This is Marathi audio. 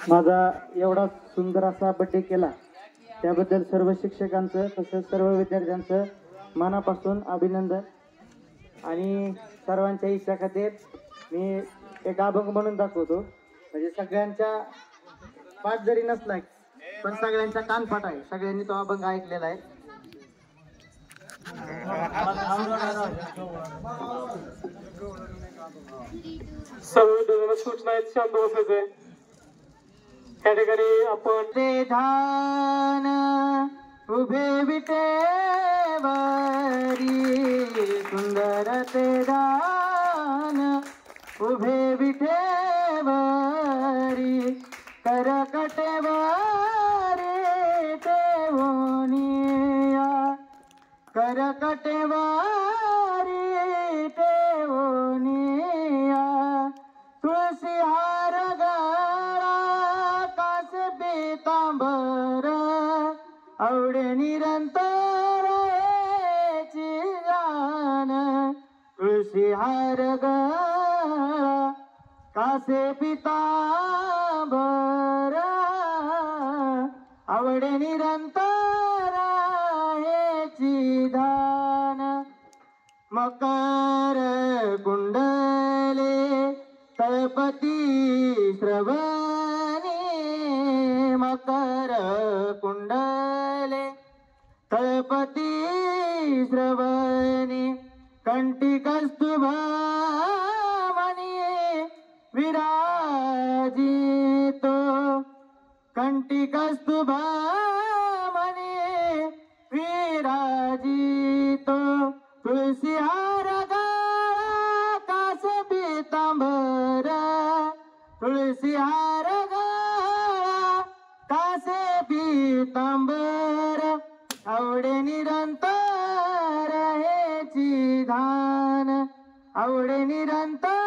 माझा एवढा सुंदर असा बर्थडे केला त्याबद्दल सर्व शिक्षकांचं तसंच सर्व विद्यार्थ्यांचं मनापासून अभिनंदन। आणि सर्वांच्या इच्छा खातीर मी एक अभंग म्हणून दाखवतो, म्हणजे सगळ्यांच्या पाठ जरी नसला पण सगळ्यांच्या कानपाठ आहे, सगळ्यांनी तो अभंग ऐकलेला आहे। सर्व सूचना आहेत, शांत बसायचंय। त्या ठिकाणी आपण ते धान उभे विटेवरी सुंदर ते धान उभे विटेवरी करकटेवारे ठेवोनिया करकटेवारी ठेवोनिया तुळसी हार गळा कासे पीतांबर आवडे निरंतर याची जाण तुळसी हार गळा कासे पीतांबर आवडे निरंतर याची धान मकर कुंडले तळपती श्रवणी मकर कुंडले तळपती श्रवणी कंठी कस्तुभमणी विराजितो कंठी कस्तुभमणी विराजितो तुळसी हार गळा कास पीतांबर तुळसी हार गळा कासे पीतांबर आवडे निरंतर हेची धान आवडे निरंतर